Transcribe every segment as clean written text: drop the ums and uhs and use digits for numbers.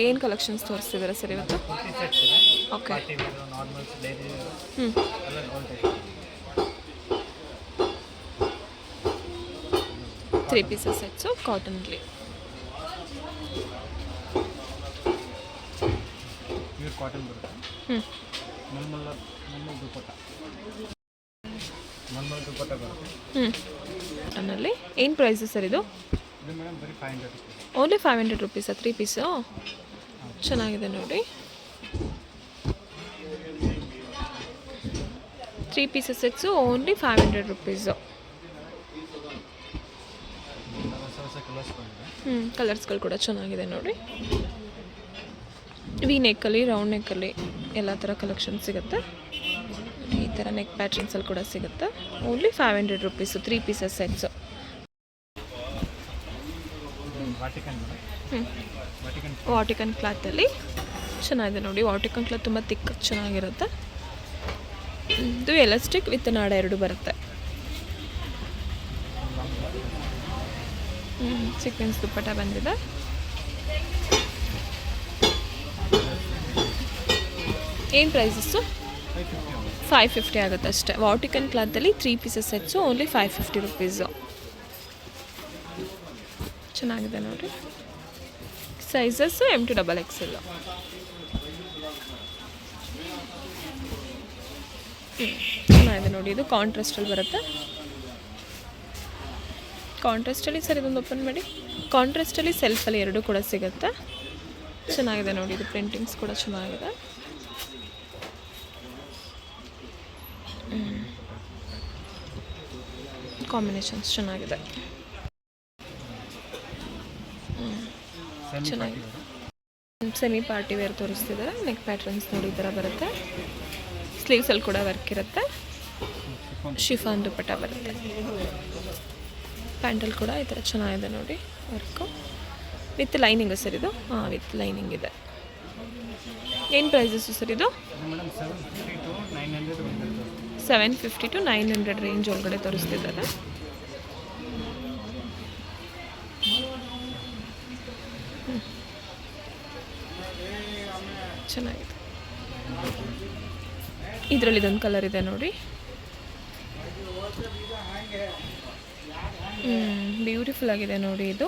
ಏನು ಕಲೆಕ್ಷನ್ಸ್ ತೋರಿಸ್ತಿದ್ದಾರೆ ಸರ್ ಇವತ್ತು? ಓಕೆ. ತ್ರೀ ಪೀಸಸ್ ಸೆಟ್ಸು ಕಾಟನ್ಲಿ. ಕಾಟನ್ ಬರುತ್ತೆ. ದುಪ್ಪಟ್ಟ ಬರುತ್ತೆ. ಅನ್ನಲ್ಲಿ ಏನು ಪ್ರೈಸು ಸರ್ ಇದು? ಓನ್ಲಿ 500 ರುಪೀಸಾ ತ್ರೀ ಪೀಸು? ಚೆನ್ನಾಗಿದೆ ನೋಡಿ. 3 ಪೀಸಸ್ ಸೆಟ್ಸು ಓನ್ಲಿ 500 ರುಪೀಸು. ಕಲರ್ಸ್ಗಳು ಕೂಡ ಚೆನ್ನಾಗಿದೆ ನೋಡಿ. ವಿ ನೆಕ್ಕಲ್ಲಿ, ರೌಂಡ್ ನೆಕ್ಕಲ್ಲಿ ಎಲ್ಲ ಥರ ಕಲೆಕ್ಷನ್ ಸಿಗುತ್ತೆ. ಈ ಥರ ನೆಕ್ ಪ್ಯಾಟರ್ನ್ಸಲ್ಲಿ ಕೂಡ ಸಿಗುತ್ತೆ. Only 500 rupees 3 pieces sets. Vatican ಕ್ಲಾತಲ್ಲಿ ಚೆನ್ನಾಗಿದೆ ನೋಡಿ. ವಾಟಿಕನ್ ಕ್ಲಾತ್ ತುಂಬ ತಿಕ್ಕ ಚೆನ್ನಾಗಿರುತ್ತೆ. ಇದು ಎಲಾಸ್ಟಿಕ್ ವಿತ್ ನಾಡ ಎರಡು ಬರುತ್ತೆ. ಸೀಕ್ವೆನ್ಸ್ ದುಪ್ಪಟ್ಟ ಬಂದಿದೆ. ಏನು ಪ್ರೈಸಸ್ಸು? 550 ಆಗುತ್ತೆ ಅಷ್ಟೇ. ವಾಟಿಕನ್ ಕ್ಲಾತಲ್ಲಿ 3 ಪೀಸಸ್ ಸೆಟ್ಸು ಓನ್ಲಿ 550 ರುಪೀಸು. ಚೆನ್ನಾಗಿದೆ ನೋಡಿ. Sizes M to XXL. ಚೆನ್ನಾಗಿದೆ ನೋಡಿ. ಇದು ಕಾಂಟ್ರಾಸ್ಟಲ್ಲಿ ಬರುತ್ತೆ. ಕಾಂಟ್ರಾಸ್ಟಲ್ಲಿ ಸರ್ ಇದೊಂದು ಓಪನ್ ಮಾಡಿ. ಕಾಂಟ್ರಾಸ್ಟಲ್ಲಿ ಸೆಲ್ಫಲ್ಲಿ ಎರಡು ಕೂಡ ಸಿಗುತ್ತೆ. ಚೆನ್ನಾಗಿದೆ ನೋಡಿ. ಇದು ಪ್ರಿಂಟಿಂಗ್ಸ್ ಕೂಡ ಚೆನ್ನಾಗಿದೆ. ಕಾಂಬಿನೇಷನ್ಸ್ ಚೆನ್ನಾಗಿದೆ. ಚೆನ್ನಾಗಿದೆ. ಸೆಮಿ ಪಾರ್ಟಿ ವೇರ್ ತೋರಿಸ್ತಿದ್ದಾರೆ. ನೆಕ್ ಪ್ಯಾಟ್ರನ್ಸ್ ನೋಡಿ ಈ ಥರ ಬರುತ್ತೆ. ಸ್ಲೀವ್ಸಲ್ಲಿ ಕೂಡ ವರ್ಕ್ ಇರುತ್ತೆ. ಶಿಫಾನ್ ದುಪ್ಪಟ್ಟ ಬರುತ್ತೆ. ಪ್ಯಾಂಟಲ್ ಕೂಡ ಈ ಥರ ಚೆನ್ನಾಗಿದೆ ನೋಡಿ ವರ್ಕು. ವಿತ್ ಲೈನಿಂಗು ಸರ್ ಇದು? ಹಾಂ, ವಿತ್ ಲೈನಿಂಗ್ ಇದೆ. ಏನು ಪ್ರೈಸಸ್ಸು ಸರ್ ಇದು? 750 to 900 ರೇಂಜ್ ಒಳಗಡೆ ತೋರಿಸ್ತಿದ್ದಾರೆ. ಚೆನ್ನಾಗಿದೆ. ಇದರಲ್ಲಿ ಇದೊಂದು ಕಲರ್ ಇದೆ ನೋಡಿ. ಬ್ಯೂಟಿಫುಲ್ ಆಗಿದೆ ನೋಡಿ. ಇದು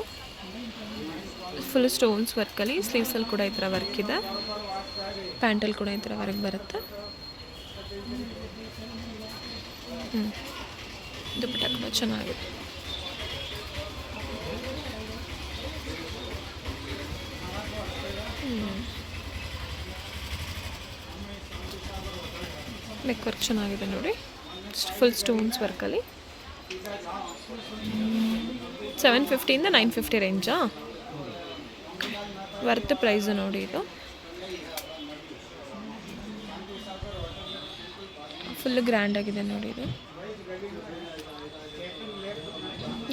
ಫುಲ್ ಸ್ಟೋನ್ಸ್ ವರ್ಕಲ್ಲಿ. ಸ್ಲೀವ್ಸಲ್ಲಿ ಕೂಡ ಈ ಥರ ವರ್ಕ್ ಇದೆ. ಪ್ಯಾಂಟಲ್ಲಿ ಕೂಡ ಈ ಥರ ವರ್ಕ್ ಬರುತ್ತೆ. ದುಪ್ಪಟ್ಟ ಕೂಡ ಚೆನ್ನಾಗಿದೆ. ನೆಕ್ ವರ್ಕ್ ಚೆನ್ನಾಗಿದೆ ನೋಡಿ. ಫುಲ್ ಸ್ಟೋನ್ಸ್ ವರ್ಕಲ್ಲಿ. 750ಇಂದ 950 ರೇಂಜಾ? ವರ್ತ್ ಪ್ರೈಸು ನೋಡಿ. ಇದು ಫುಲ್ ಗ್ರ್ಯಾಂಡ್ ಆಗಿದೆ ನೋಡಿ. ಇದು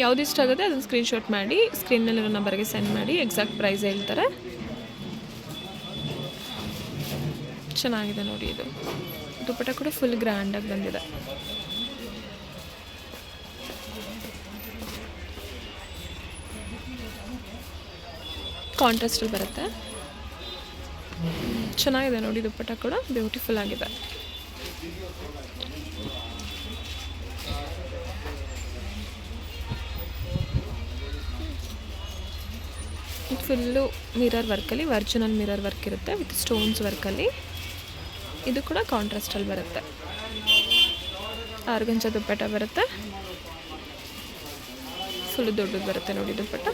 ಯಾವ್ದು ಇಷ್ಟ ಆಗುತ್ತೆ ಅದನ್ನು ಸ್ಕ್ರೀನ್ಶಾಟ್ ಮಾಡಿ ಸ್ಕ್ರೀನ್ನಲ್ಲಿರೋ ನಂಬರ್ಗೆ ಸೆಂಡ್ ಮಾಡಿ. ಎಕ್ಸಾಕ್ಟ್ ಪ್ರೈಸ್ ಹೇಳ್ತಾರೆ. ಚೆನ್ನಾಗಿದೆ ನೋಡಿ. ಇದು ದುಪ್ಪಟ್ಟ ಕೂಡ ಫುಲ್ ಗ್ರ್ಯಾಂಡಾಗಿ ಬಂದಿದೆ. ಕಾಂಟ್ರಾಸ್ಟಲ್ಲಿ ಬರುತ್ತೆ. ಚೆನ್ನಾಗಿದೆ ನೋಡಿ. ದುಪ್ಪಟ್ಟ ಕೂಡ ಬ್ಯೂಟಿಫುಲ್ ಆಗಿದೆ. ಫುಲ್ಲು ಮಿರರ್ ವರ್ಕಲ್ಲಿ, ವರ್ಜಿನಲ್ ಮಿರರ್ ವರ್ಕ್ ಇರುತ್ತೆ ವಿತ್ ಸ್ಟೋನ್ಸ್ ವರ್ಕಲ್ಲಿ. ಇದು ಕೂಡ ಕಾಂಟ್ರಾಸ್ಟಲ್ಲಿ ಬರುತ್ತೆ. ಆರ್ಗಂಜ ದುಪ್ಪಟ್ಟ ಬರುತ್ತೆ. ಫುಲ್ಲು ದೊಡ್ಡದು ಬರುತ್ತೆ ನೋಡಿ ದುಪ್ಪಟ್ಟ.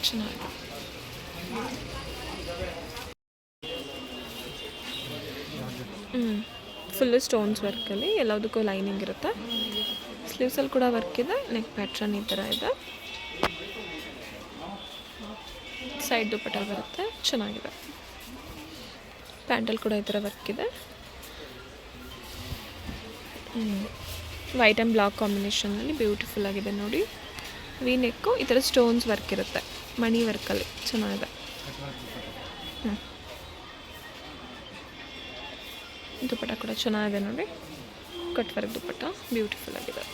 ಚೆನ್ನಾಗಿದೆ. ಫುಲ್ಲು ಸ್ಟೋನ್ಸ್ ವರ್ಕಲ್ಲಿ. ಎಲ್ಲದಕ್ಕೂ ಲೈನಿಂಗ್ ಇರುತ್ತೆ. ಸ್ಲೀವ್ಸಲ್ಲಿ ಕೂಡ ವರ್ಕ್ ಇದೆ. ನೆಕ್ ಪ್ಯಾಟ್ರನ್ ಈ ಥರ ಇದೆ. ಸೈಡ್ ದುಪ್ಪಟ್ಟ ಬರುತ್ತೆ. ಚೆನ್ನಾಗಿದೆ. ಪ್ಯಾಂಟಲ್ ಕೂಡ ಈ ಥರ ವರ್ಕ್ ಇದೆ. ವೈಟ್ ಆ್ಯಂಡ್ ಬ್ಲಾಕ್ ಕಾಂಬಿನೇಷನಲ್ಲಿ ಬ್ಯೂಟಿಫುಲ್ ಆಗಿದೆ ನೋಡಿ. ವಿ ನೆಕ್ಕು ಈ ಥರ ಸ್ಟೋನ್ಸ್ ವರ್ಕ್ ಇರುತ್ತೆ. ಮಣಿ ವರ್ಕಲ್ಲಿ ಚೆನ್ನಾಗಿದೆ. ದುಪ್ಪಟ್ಟ ಕೂಡ ಚೆನ್ನಾಗಿದೆ ನೋಡಿ. ಕಟ್ ವರ್ಕ್ ದುಪ್ಪಟ್ಟ ಬ್ಯೂಟಿಫುಲ್ ಆಗಿದೆ.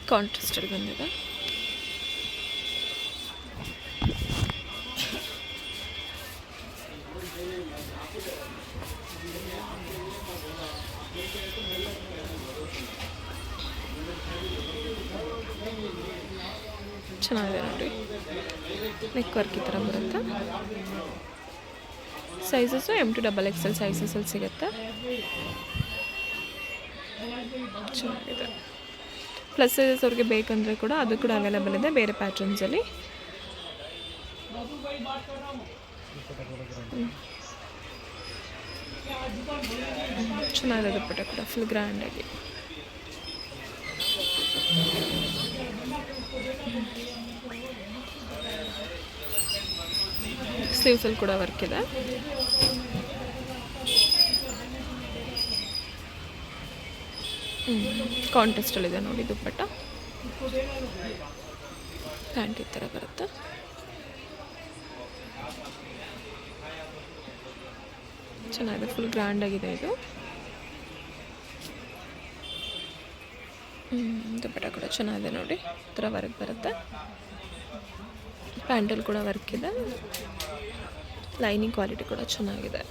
ಕಾಂಟ್ರಾಸ್ಟಲ್ಲಿ ಬಂದಿದೆ. ಚೆನ್ನಾಗಿದೆ ನೋಡಿ, ನೆಕ್ ವರ್ಕ್ ಈ ಥರ ಬರುತ್ತೆ. ಸೈಜಸ್ಸು M2XXL ಸೈಜಸಲ್ಲಿ ಸಿಗುತ್ತೆ. ಚೆನ್ನಾಗಿದೆ. ಪ್ಲಸ್ ಸೈಜಸ್ ಅವ್ರಿಗೆ ಬೇಕಂದರೆ ಕೂಡ ಅದು ಕೂಡ ಅವೈಲೇಬಲ್ ಇದೆ ಬೇರೆ ಪ್ಯಾಟರ್ನ್ಸಲ್ಲಿ. ಚೆನ್ನಾಗಿದೆ ದುಪ್ಪಟ್ಟ ಕೂಡ ಫುಲ್ ಗ್ರ್ಯಾಂಡಾಗಿ. ಸ್ಲೀವ್ಸಲ್ಲಿ ಕೂಡ ವರ್ಕ್ ಇದೆ. ಕಾಂಟ್ರಾಸ್ಟಲ್ಲಿದೆ ನೋಡಿ ದುಪ್ಪಟ್ಟ. ಪ್ಯಾಂಟ್ ಈ ಥರ ಬರುತ್ತೆ. ಚೆನ್ನಾಗಿದೆ, ಫುಲ್ ಗ್ರ್ಯಾಂಡಾಗಿದೆ ಇದು. ದುಪ್ಪಟ್ಟ ಕೂಡ ಚೆನ್ನಾಗಿದೆ ನೋಡಿ, ಈ ಥರ ವರ್ಕ್ ಬರುತ್ತೆ. ಪ್ಯಾಂಟಲ್ಲಿ ಕೂಡ ವರ್ಕ್ ಇದೆ. ಲೈನಿಂಗ್ ಕ್ವಾಲಿಟಿ ಕೂಡ ಚೆನ್ನಾಗಿದೆ.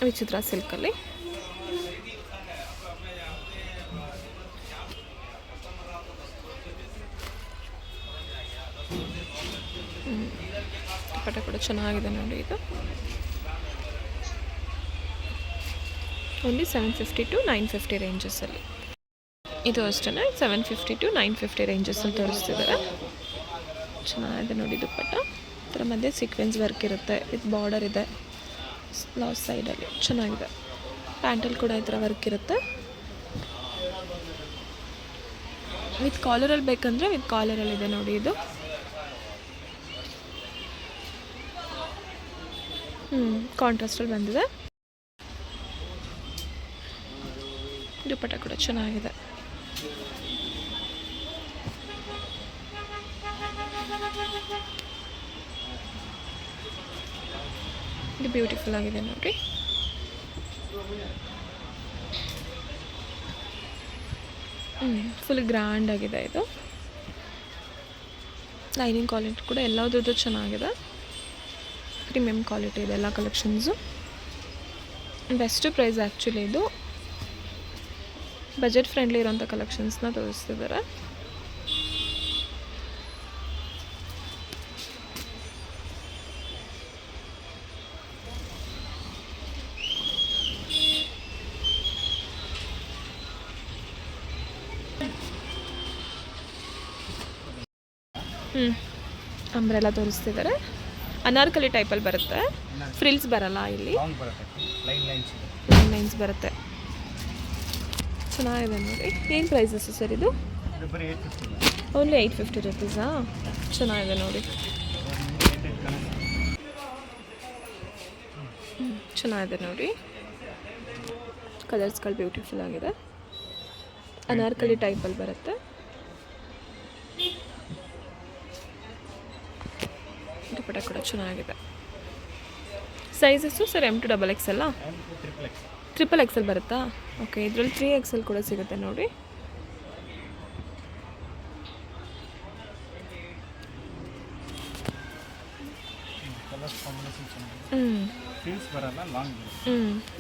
ವಿಚಿತ್ರ ಸಿಲ್ಕಲ್ಲಿ ಪಟ ಕೂಡ ಚೆನ್ನಾಗಿದೆ ನೋಡಿ. ಇದು ಓನ್ಲಿ 750 to 950 ರೇಂಜಸ್ಸಲ್ಲಿ. ಇದು ಅಷ್ಟೇ 750 to 950 ರೇಂಜಸ್ಸಲ್ಲಿ ತೋರಿಸ್ತಿದ್ದಾರೆ. ಚೆನ್ನಾಗಿದೆ ನೋಡಿ ದುಪ್ಪಟ್ಟ. ಇದರ ಮಧ್ಯೆ ಸೀಕ್ವೆನ್ಸ್ ವರ್ಕ್ ಇರುತ್ತೆ, ವಿತ್ ಬಾರ್ಡರ್ ಇದೆ ಲಾಸ್ಟ್ ಸೈಡಲ್ಲಿ. ಚೆನ್ನಾಗಿದೆ. ಪ್ಯಾಂಟಲ್ಲಿ ಕೂಡ ಈ ಥರ ವರ್ಕ್ ಇರುತ್ತೆ. ವಿತ್ ಕಾಲರಲ್ಲಿ ಬೇಕಂದರೆ ವಿತ್ ಕಾಲರಲ್ಲಿದೆ ನೋಡಿ. ಇದು ಕಾಂಟ್ರಾಸ್ಟಲ್ಲಿ ಬಂದಿದೆ. ದುಪ್ಪಟ್ಟ ಕೂಡ ಚೆನ್ನಾಗಿದೆ. ಇದು ಬ್ಯೂಟಿಫುಲ್ ಆಗಿದೆ ನೋಡಿ. ಫುಲ್ ಗ್ರ್ಯಾಂಡ್ ಆಗಿದೆ ಇದು. ಲೈನಿಂಗ್ ಕ್ವಾಲಿಟಿ ಕೂಡ ಎಲ್ಲದರದ್ದು ಚೆನ್ನಾಗಿದೆ. ಪ್ರೀಮಿಯಮ್ ಕ್ವಾಲಿಟಿ ಇದೆ ಎಲ್ಲ ಕಲೆಕ್ಷನ್ಸು. Best price actually. ಇದು ಬಜೆಟ್ ಫ್ರೆಂಡ್ಲಿ ಇರೋಂಥ ಕಲೆಕ್ಷನ್ಸ್ನ ತೋರಿಸ್ತಿದ್ದಾರೆ. ಅಂಬ್ರೆಲ್ಲ ತೋರಿಸ್ತಿದ್ದಾರೆ. ಅನಾರ್ಕಲಿ ಟೈಪಲ್ಲಿ ಬರುತ್ತೆ. ಫ್ರಿಲ್ಸ್ ಬರಲ್ಲ ಇಲ್ಲಿ, ಲೈನ್ ಲೈನ್ಸ್ ಬರುತ್ತೆ. ಚೆನ್ನಾಗಿದೆ ನೋಡಿ. ಏನು ಪ್ರೈಸಸ್ಸು ಸರ್ ಇದು? ಓನ್ಲಿ 850 ರುಪೀಸಾ? ಚೆನ್ನಾಗಿದೆ ನೋಡಿ. ಚೆನ್ನಾಗಿದೆ ನೋಡಿ. ಕಲರ್ಸ್ಗಳು ಬ್ಯೂಟಿಫುಲ್ ಆಗಿದೆ. ಅನಾರ್ಕಲಿ ಟೈಪಲ್ಲಿ ಬರುತ್ತೆ. ದುಪ್ಪಟ್ಟ ಕೂಡ ಚೆನ್ನಾಗಿದೆ. ಸೈಜಸ್ಸು ಸರ್ M2XXL XXL ಬರುತ್ತಾ? ಓಕೆ, ಇದರಲ್ಲಿ 3XL ಕೂಡ ಸಿಗುತ್ತೆ ನೋಡಿ.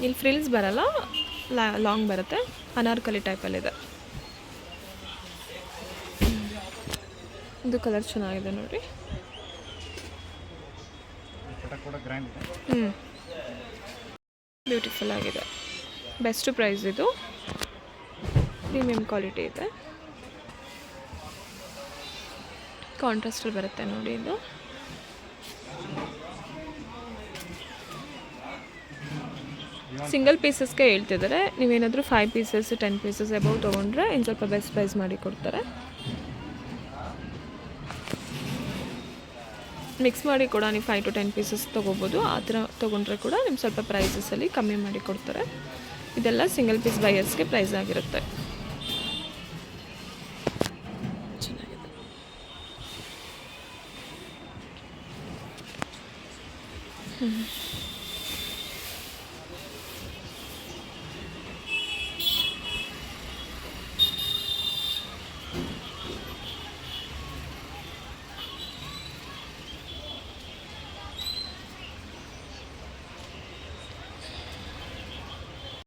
ಇಲ್ಲಿ ಫ್ರಿಲ್ಸ್ ಬರಲ್ಲ, ಲಾಂಗ್ ಬರುತ್ತೆ. ಅನಾರ್ಕಲಿ ಟೈಪಲ್ಲಿದೆ. ಇದು ಕಲರ್ ಚೆನ್ನಾಗಿದೆ ನೋಡಿ. ಬ್ಯೂಟಿಫುಲ್ ಆಗಿದೆ. ಬೆಸ್ಟ್ ಪ್ರೈಸ್ ಇದು. ಪ್ರೀಮಿಯಂ ಕ್ವಾಲಿಟಿ ಇದೆ. ಕಾಂಟ್ರಾಸ್ಟಲ್ಲಿ ಬರುತ್ತೆ ನೋಡಿ ಇದು. ಸಿಂಗಲ್ ಪೀಸಸ್ಗೆ ಹೇಳ್ತಿದ್ದಾರೆ. ನೀವೇನಾದರೂ 5 ಪೀಸಸ್ 10 ಪೀಸಸ್ ಅಬೌವ್ ತೊಗೊಂಡ್ರೆ ಇನ್ನು ಸ್ವಲ್ಪ ಬೆಸ್ಟ್ ಪ್ರೈಸ್ ಮಾಡಿ ಕೊಡ್ತಾರೆ. ಮಿಕ್ಸ್ ಮಾಡಿ ಕೂಡ ನೀವು 5 to 10 ಪೀಸಸ್ ತೊಗೋಬೋದು. ಆ ಥರ ತೊಗೊಂಡ್ರೆ ಕೂಡ ನಿಮ್ಗೆ ಸ್ವಲ್ಪ ಪ್ರೈಸಸಲ್ಲಿ ಕಮ್ಮಿ ಮಾಡಿ ಕೊಡ್ತಾರೆ. ಇದೆಲ್ಲ ಸಿಂಗಲ್ ಪೀಸ್ ಬೈಯರ್ಸ್ಗೆ ಪ್ರೈಸ್ ಆಗಿರುತ್ತೆ. ಚೆನ್ನಾಗಿದೆ.